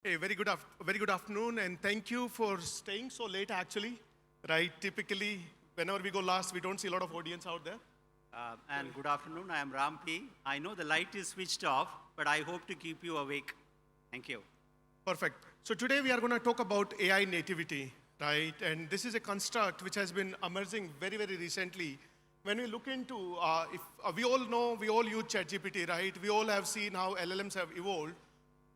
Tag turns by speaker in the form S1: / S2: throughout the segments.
S1: Hey, very good afternoon, and thank you for staying so late, actually. Right, typically, whenever we go last, we don't see a lot of audience out there.
S2: And good afternoon, I am Ram P. I know the light is switched off, but I hope to keep you awake. Thank you.
S1: Perfect. So today we are going to talk about AI nativity, right? And this is a construct which has been emerging very, very recently. When we look into, we all know, we all use ChatGPT, right? We all have seen how LLMs have evolved.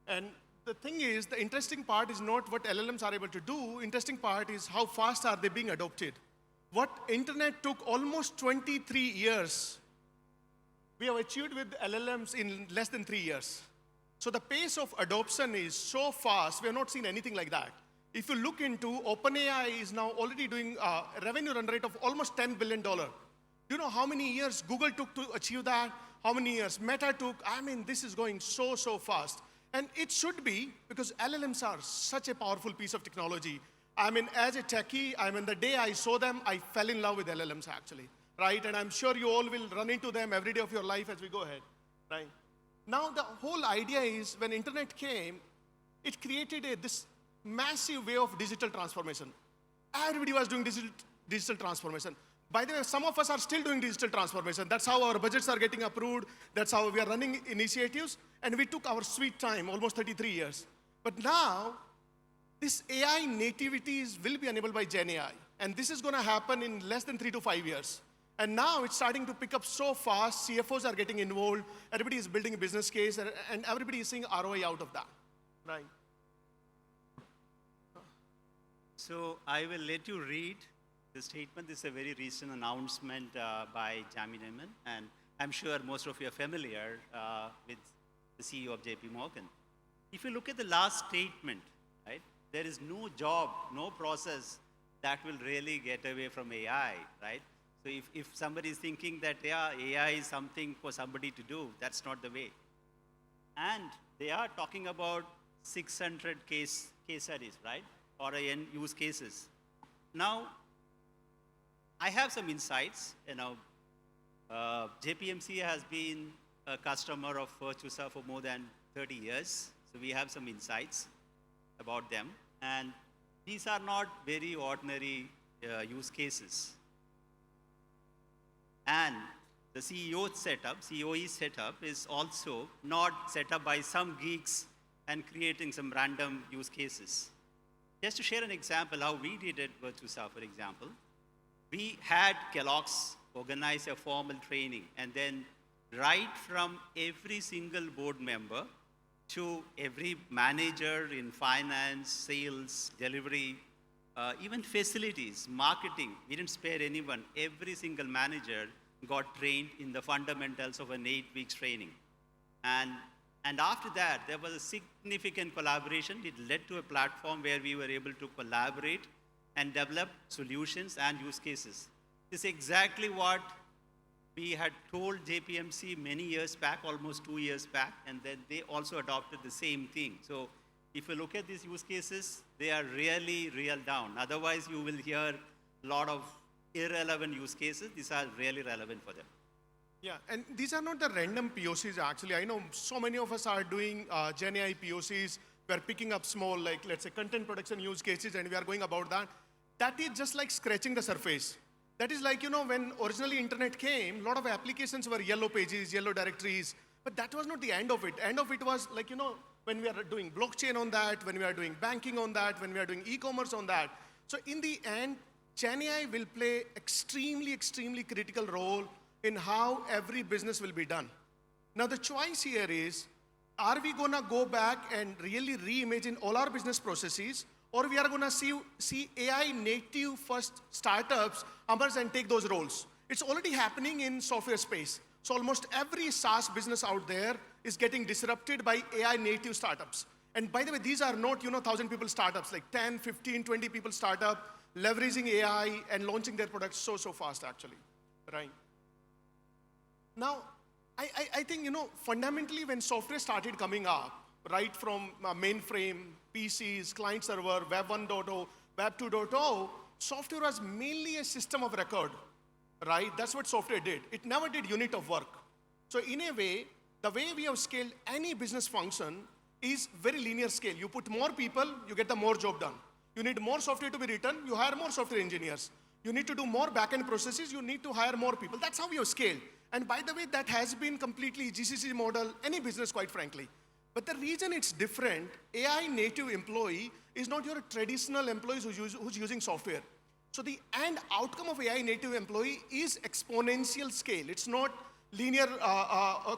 S1: And the thing is, the interesting part is not what LLMs are able to do. Interesting part is how fast are they being adopted. What internet took almost 23 years, we have achieved with LLMs in less than 3 years. So the pace of adoption is so fast, we have not seen anything like that. If you look into, OpenAI is now already doing a revenue run rate of almost $10 billion. Do you know how many years Google took to achieve that? How many years Meta took? I mean, this is going so fast. And it should be, because LLMs are such a powerful piece of technology. I mean, as a techie, the day I saw them, I fell in love with LLMs actually, right? And I'm sure you all will run into them every day of your life as we go ahead, right? Now, the whole idea is when internet came, it created this massive wave of digital transformation. Everybody was doing digital transformation. By the way, some of us are still doing digital transformation. That's how our budgets are getting approved. That's how we are running initiatives. And we took our sweet time, almost 33 years. But now, this AI nativity will be enabled by Gen AI. And this is going to happen in less than 3 to 5 years. And now it's starting to pick up so fast. CFOs are getting involved. Everybody is building a business case. And everybody is seeing ROI out of that, right?
S2: So I will let you read the statement. This is a very recent announcement by Jamie Dimon. And I'm sure most of you are familiar with the CEO of JP Morgan. If you look at the last statement, right, there is no job, no process that will really get away from AI, right? So if somebody is thinking that, yeah, AI is something for somebody to do, that's not the way. And they are talking about 600 case studies, right? Or use cases. Now, I have some insights. JPMC has been a customer of Virtusa for more than 30 years. So we have some insights about them. And these are not very ordinary use cases. And the COE setup is also not set up by some geeks and creating some random use cases. Just to share an example how we did it with Virtusa, for example, we had Kellogg's organize a formal training, and then right from every single board member to every manager in finance, sales, delivery, even facilities, marketing, we didn't spare anyone. Every single manager got trained in the fundamentals of an 8 weeks training. And after that, there was a significant collaboration. It led to a platform where we were able to collaborate and develop solutions and use cases. This is exactly what we had told JPMC many years back, almost 2 years back, and then they also adopted the same thing. So if you look at these use cases, they are really real down. Otherwise, you will hear a lot of irrelevant use cases. These are really relevant for them.
S1: Yeah, and these are not the random POCs actually. I know so many of us are doing Gen AI POCs. We are picking up small, like let's say content production use cases, and we are going about that. That is just like scratching the surface. That is like, when originally internet came, a lot of applications were yellow pages, yellow directories, but that was not the end of it. End of it was like, when we are doing blockchain on that, when we are doing banking on that, when we are doing e-commerce on that. So in the end, Gen AI will play extremely critical role in how every business will be done. Now the choice here is, are we gonna go back and really reimagine all our business processes, or we are gonna see AI native first startups emerge and take those roles? It's already happening in software space. So almost every SaaS business out there is getting disrupted by AI native startups. And by the way, these are not 1,000 people startups, like 10, 15, 20 people startup, leveraging AI and launching their products so fast actually, right? Now, I think, fundamentally when software started coming up, right from mainframe, PCs, client server, Web 1.0, Web 2.0, software was mainly a system of record, right? That's what software did. It never did unit of work. So in a way, the way we have scaled any business function, is very linear scale. You put more people, you get the more job done. You need more software to be written, you hire more software engineers. You need to do more back-end processes, you need to hire more people. That's how we have scaled. And by the way, that has been completely GCC model, any business, quite frankly. But the reason it's different, AI native employee is not your traditional employees who's using software. So the end outcome of AI native employee is exponential scale. It's not linear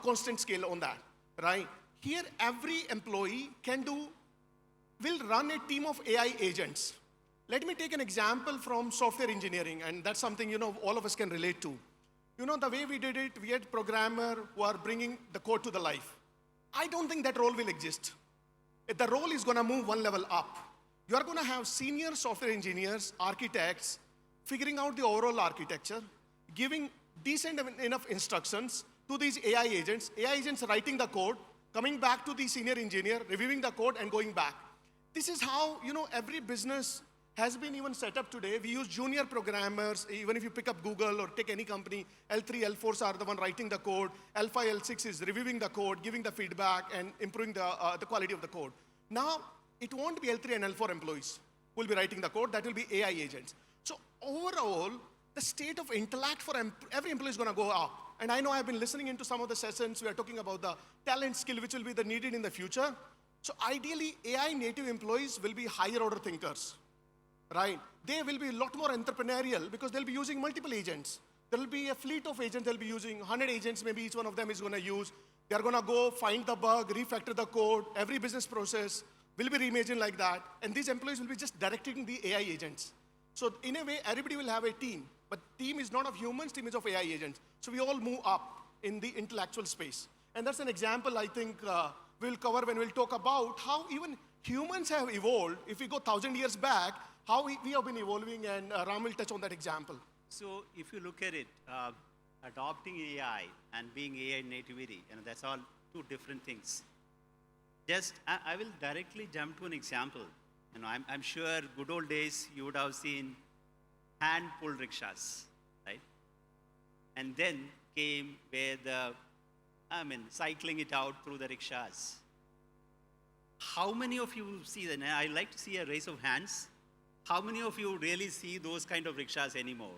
S1: constant scale on that, right? Here, every employee will run a team of AI agents. Let me take an example from software engineering, and that's something all of us can relate to. The way we did it, we had programmer who are bringing the code to the life. I don't think that role will exist. The role is going to move one level up. You are going to have senior software engineers, architects, figuring out the overall architecture, giving decent enough instructions to these AI agents writing the code, coming back to the senior engineer, reviewing the code, and going back. This is how every business has been even set up today. We use junior programmers. Even if you pick up Google or take any company, L3, L4s are the one writing the code. L5, L6 is reviewing the code, giving the feedback, and improving the quality of the code. Now, it won't be L3 and L4 employees who will be writing the code. That will be AI agents. So overall, the state of intellect for every employee is going to go up. And I know I've been listening into some of the sessions. We are talking about the talent skill, which will be the needed in the future. So ideally, AI native employees will be higher order thinkers. Right? They will be a lot more entrepreneurial because they'll be using multiple agents. There will be a fleet of agents they'll be using, 100 agents maybe each one of them is going to use. They're going to go find the bug, refactor the code, every business process will be reimagined like that. And these employees will be just directing the AI agents. So in a way, everybody will have a team. But team is not of humans, team is of AI agents. So we all move up in the intellectual space. And that's an example I think we'll cover when we'll talk about how even humans have evolved. If we go 1,000 years back, how we have been evolving, and Ram will touch on that example.
S2: So if you look at it, adopting AI and being AI nativity, that's all two different things. I will directly jump to an example. I'm sure good old days you would have seen hand-pulled rickshaws, right? And then came where cycling it out through the rickshaws. How many of you see that? I'd like to see a raise of hands. How many of you really see those kind of rickshaws anymore?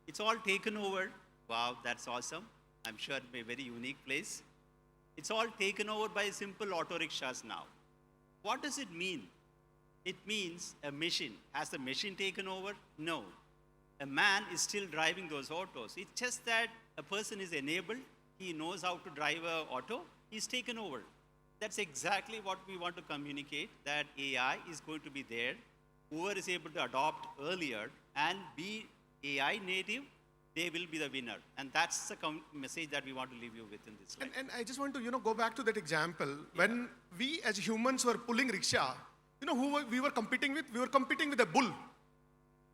S2: It's all taken over. Wow, that's awesome. I'm sure it'll be a very unique place. It's all taken over by simple auto rickshaws now. What does it mean? It means a machine. Has the machine taken over? No. A man is still driving those autos. It's just that a person is enabled. He knows how to drive an auto. He's taken over. That's exactly what we want to communicate, that AI is going to be there. Whoever is able to adopt earlier and be AI native, they will be the winner. And that's the message that we want to leave you with in this slide.
S1: And I just want to go back to that example. Yeah. When we as humans were pulling rickshaw, who we were competing with? We were competing with a bull.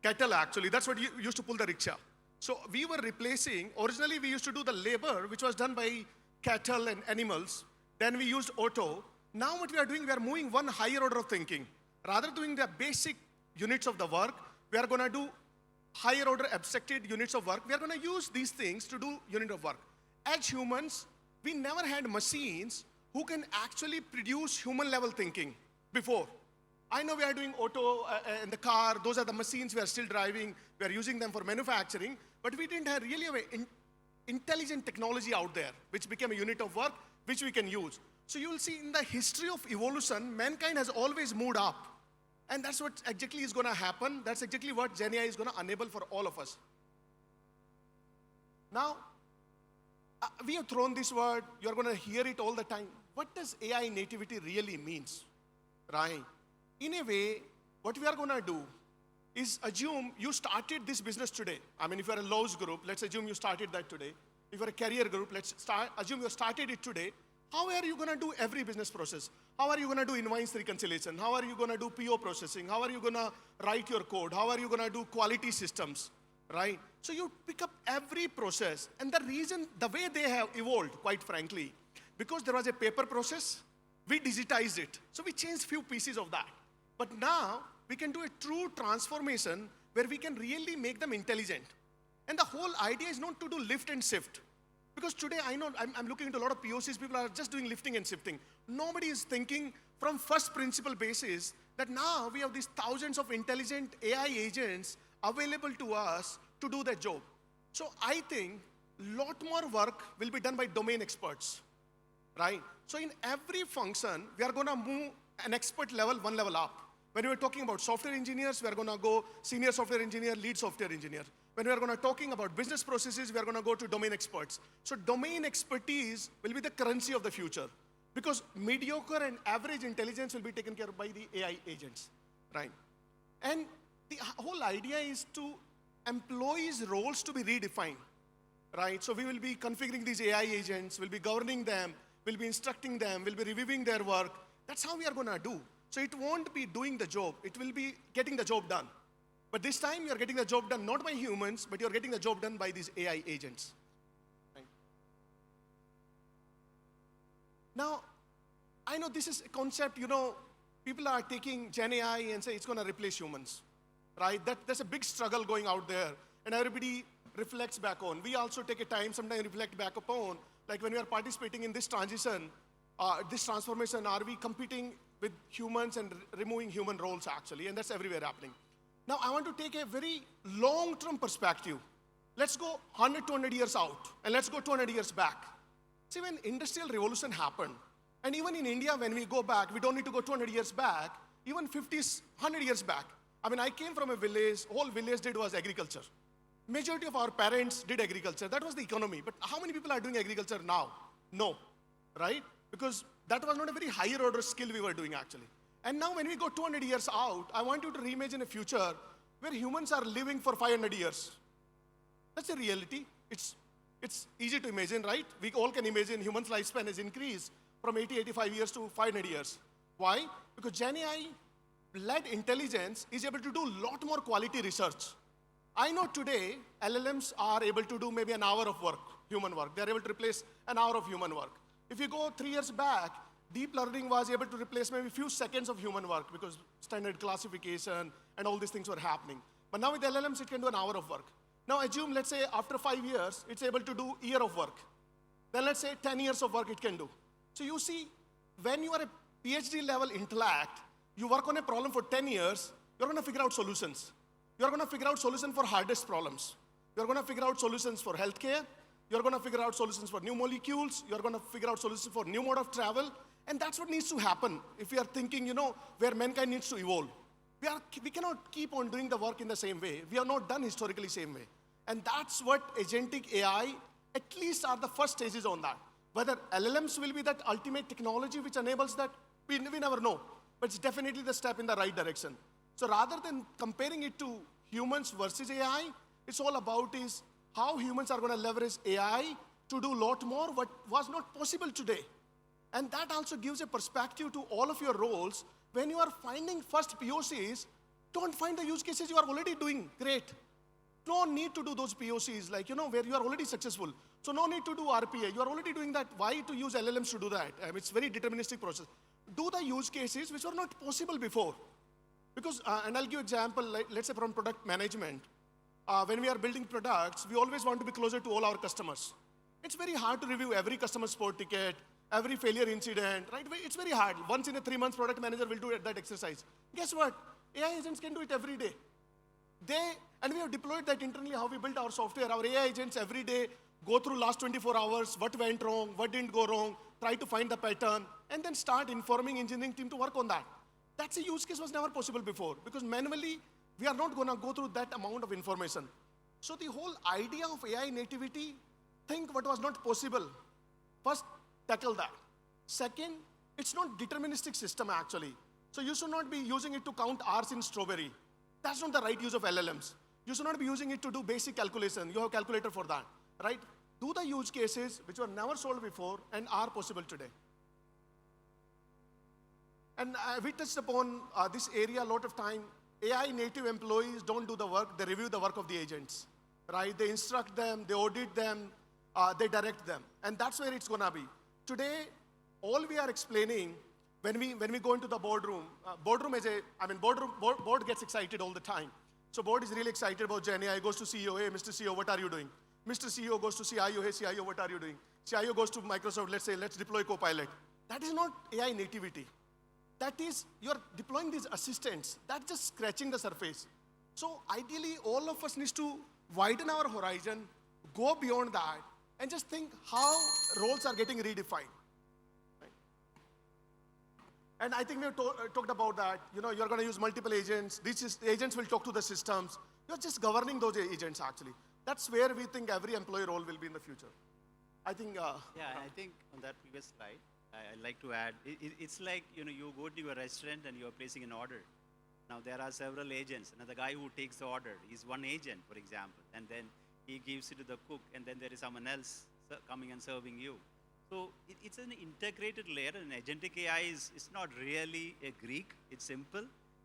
S1: Cattle, actually. That's what used to pull the rickshaw. So we were replacing, originally we used to do the labor, which was done by cattle and animals. Then we used auto. Now what we are doing, we are moving one higher order of thinking. Rather than doing the basic units of the work, we are going to do higher order abstracted units of work. We are going to use these things to do unit of work. As humans, we never had machines who can actually produce human level thinking before. I know we are doing auto in the car. Those are the machines we are still driving. We are using them for manufacturing. But we didn't have really have an intelligent technology out there, which became a unit of work, which we can use. So you will see in the history of evolution, mankind has always moved up. And that's what exactly is going to happen. That's exactly what Gen AI is going to enable for all of us. Now, we have thrown this word. You're going to hear it all the time. What does AI nativity really means, right? In a way, what we are going to do is assume you started this business today. If you're a Lowe's group, let's assume you started that today. If you're a career group, assume you started it today. How are you going to do every business process? How are you going to do invoice reconciliation? How are you going to do PO processing? How are you going to write your code? How are you going to do quality systems, right? So you pick up every process. And the reason, the way they have evolved, quite frankly, because there was a paper process, we digitized it. So we changed few pieces of that. But now, we can do a true transformation where we can really make them intelligent. And the whole idea is not to do lift and shift. Because today, I know, I'm looking into a lot of POCs, people are just doing lifting and shifting. Nobody is thinking from first principle basis that now we have these thousands of intelligent AI agents available to us to do that job. So I think a lot more work will be done by domain experts, right? So in every function, we are going to move an expert level, one level up. When we're talking about software engineers, we are going to go senior software engineer, lead software engineer. When we are going to talking about business processes, we are going to go to domain experts. So domain expertise will be the currency of the future, because mediocre and average intelligence will be taken care of by the AI agents, right? And the whole idea is to employees' roles to be redefined, right? So we will be configuring these AI agents, we'll be governing them, we'll be instructing them, we'll be reviewing their work. That's how we are going to do. So it won't be doing the job, it will be getting the job done. But this time you're getting the job done not by humans, but you're getting the job done by these AI agents. Right? Now, I know this is a concept, people are taking Gen AI and say it's going to replace humans, right? There's a big struggle going out there, and everybody reflects back on. We also take a time, sometimes reflect back upon, like when we are participating in this transition, this transformation, are we competing with humans and removing human roles actually? And that's everywhere happening. Now, I want to take a very long-term perspective. Let's go 100, 200 years out, and let's go 200 years back. See, when Industrial Revolution happened, and even in India, when we go back, we don't need to go 200 years back, even 50s, 100 years back. I mean, I came from a village, whole village did was agriculture. Majority of our parents did agriculture, that was the economy. But how many people are doing agriculture now? No, right? Because that was not a very higher order skill we were doing actually. And now when we go 200 years out, I want you to reimagine a future where humans are living for 500 years. That's a reality. It's easy to imagine, right? We all can imagine human's lifespan has increased from 80, 85 years to 500 years. Why? Because Gen AI-led intelligence is able to do a lot more quality research. I know today, LLMs are able to do maybe an hour of work, human work. They're able to replace an hour of human work. If you go 3 years back, deep learning was able to replace maybe a few seconds of human work because standard classification and all these things were happening. But now with LLMs, it can do an hour of work. Now assume, let's say after 5 years, it's able to do a year of work. Then let's say 10 years of work it can do. So you see, when you are a PhD level intellect, you work on a problem for 10 years, you're going to figure out solutions. You're going to figure out solutions for hardest problems. You're going to figure out solutions for healthcare. You're going to figure out solutions for new molecules. You're going to figure out solutions for new mode of travel. And that's what needs to happen if we are thinking, where mankind needs to evolve. We cannot keep on doing the work in the same way. We are not done historically same way. And that's what Agentic AI, at least are the first stages on that. Whether LLMs will be that ultimate technology which enables that, we never know. But it's definitely the step in the right direction. So rather than comparing it to humans versus AI, it's all about is how humans are going to leverage AI to do a lot more what was not possible today. And that also gives a perspective to all of your roles. When you are finding first POCs, don't find the use cases you are already doing great. No need to do those POCs like, where you are already successful. So no need to do RPA. You are already doing that. Why to use LLMs to do that? It's very deterministic process. Do the use cases which were not possible before. Because, and I'll give example, like, let's say from product management. When we are building products, we always want to be closer to all our customers. It's very hard to review every customer support ticket, every failure incident, right? It's very hard. Once in a 3 months, product manager will do that exercise. Guess what? AI agents can do it every day. And we have deployed that internally, how we build our software. Our AI agents every day go through last 24 hours, what went wrong, what didn't go wrong, try to find the pattern, and then start informing engineering team to work on that. That's a use case was never possible before, because manually, we are not going to go through that amount of information. So the whole idea of AI nativity, think what was not possible. First, tackle that. Second, it's not deterministic system actually. So you should not be using it to count R's in strawberry. That's not the right use of LLMs. You should not be using it to do basic calculation. You have a calculator for that, right? Do the use cases which were never solved before and are possible today. And we touched upon this area a lot of time. AI native employees don't do the work, they review the work of the agents, right? They instruct them, they audit them, they direct them. And that's where it's gonna be. Today, all we are explaining, when we go into the boardroom, board gets excited all the time. So board is really excited about Gen AI, goes to CEO, hey, Mr. CEO, what are you doing? Mr. CEO goes to CIO, hey CIO, what are you doing? CIO goes to Microsoft, let's say, let's deploy Copilot. That is not AI nativity. That is, you're deploying these assistants. That's just scratching the surface. So ideally, all of us need to widen our horizon, go beyond that, and just think how roles are getting redefined. Right? And I think we've talked about that. You know, you're going to use multiple agents. These agents will talk to the systems. You're just governing those agents, actually. That's where we think every employee role will be in the future. I think.
S2: I think on that previous slide, I'd like to add, it's like, you go to a restaurant and you're placing an order. Now there are several agents. Now the guy who takes the order is one agent, for example, and then he gives it to the cook, and then there is someone else coming and serving you. So it's an integrated layer, and agentic AI is not really a Greek. It's simple.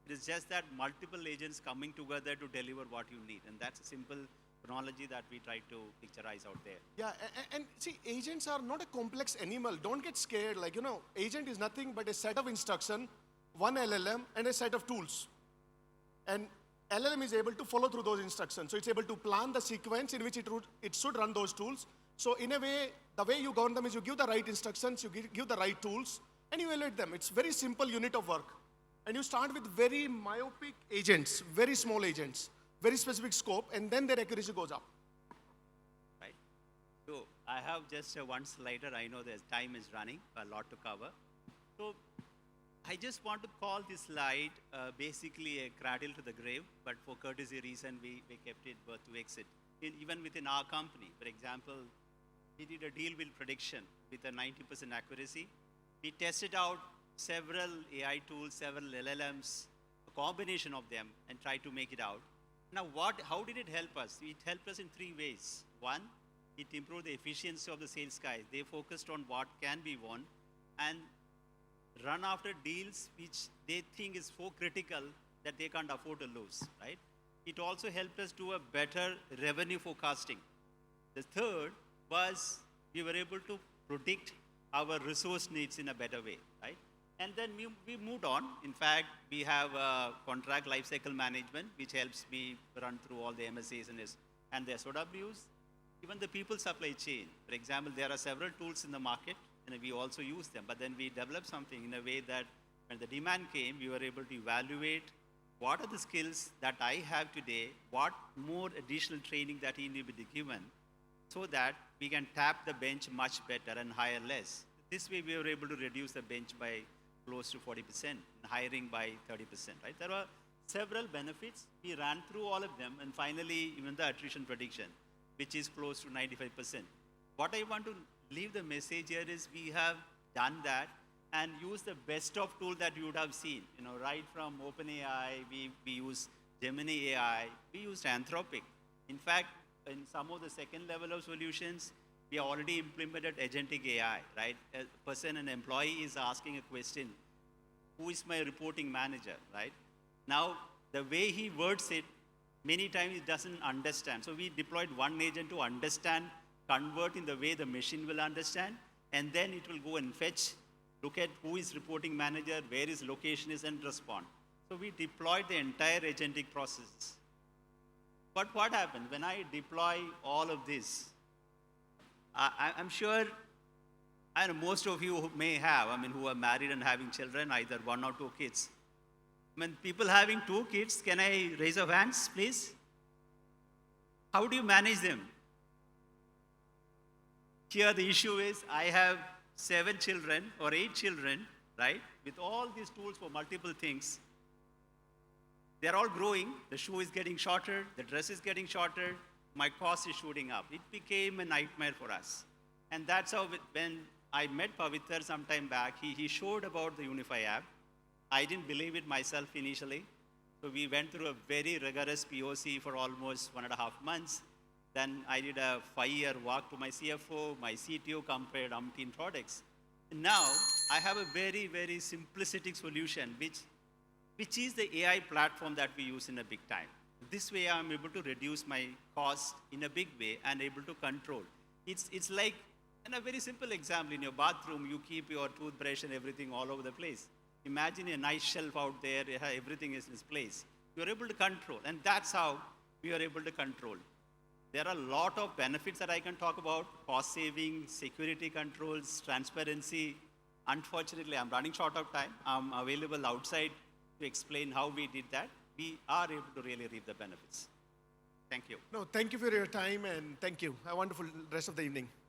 S2: It is just that multiple agents coming together to deliver what you need, and that's a simple chronology that we try to picturize out there.
S1: Yeah, and see, agents are not a complex animal. Don't get scared. Like, agent is nothing but a set of instruction, one LLM, and a set of tools. And LLM is able to follow through those instructions. So it's able to plan the sequence in which it should run those tools. So in a way, the way you govern them is you give the right instructions, you give the right tools, and you evaluate them. It's very simple unit of work. And you start with very myopic agents, very small agents, very specific scope, and then their accuracy goes up.
S2: Right. So I have just one slide. I know there's time is running, a lot to cover. So I just want to call this slide basically a cradle to the grave, but for courtesy reason, we kept it birth to exit. Even within our company, for example, we did a deal with prediction with a 90% accuracy. We tested out several AI tools, several LLMs, a combination of them, and tried to make it out. Now, how did it help us? It helped us in 3 ways. One, it improved the efficiency of the sales guys. They focused on what can be won and run after deals which they think is so critical that they can't afford to lose, right? It also helped us do a better revenue forecasting. The third was we were able to predict our resource needs in a better way, right? And then we moved on. In fact, we have contract lifecycle management, which helps me run through all the MSAs and the SOWs. Even the people supply chain. For example, there are several tools in the market, and we also use them. But then we developed something in a way that when the demand came, we were able to evaluate what are the skills that I have today, what more additional training that he need to be given, so that we can tap the bench much better and hire less. This way, we were able to reduce the bench by close to 40%, and hiring by 30%, right? There were several benefits. We ran through all of them, and finally, even the attrition prediction, which is close to 95%. What I want to leave the message here is we have done that and used the best of tool that you would have seen. Right from OpenAI, we use Gemini AI, we used Anthropic. In fact, in some of the second level of solutions, we already implemented Agentic AI, right? A person, an employee is asking a question, who is my reporting manager, right? Now, the way he words it, many times he doesn't understand. So we deployed one agent to understand, convert in the way the machine will understand, and then it will go and fetch, look at who is reporting manager, where his location is, and respond. So we deployed the entire agentic process. But what happened when I deploy all of this? I'm sure, I know most of you may have, who are married and having children, either 1 or 2 kids. People having 2 kids, can I raise your hands, please? How do you manage them? Here the issue is, I have 7 children or 8 children, right? With all these tools for multiple things. They're all growing. The shoe is getting shorter. The dress is getting shorter. My cost is shooting up. It became a nightmare for us. And that's how, when I met Pavitar some time back, he showed about the UnifyApp. I didn't believe it myself initially. So we went through a very rigorous POC for almost 1.5 months. Then I did a 5-year walk to my CFO, my CTO, compared umpteen products. And now I have a very, very simplistic solution, which is the AI platform that we use in a big time. This way I'm able to reduce my cost in a big way and able to control. It's like, in a very simple example, in your bathroom, you keep your toothbrush and everything all over the place. Imagine a nice shelf out there, everything is in its place. You're able to control, and that's how we are able to control. There are a lot of benefits that I can talk about: cost saving, security controls, transparency. Unfortunately, I'm running short of time. I'm available outside to explain how we did that. We are able to really reap the benefits. Thank you.
S1: No, thank you for your time and thank you. Have a wonderful rest of the evening.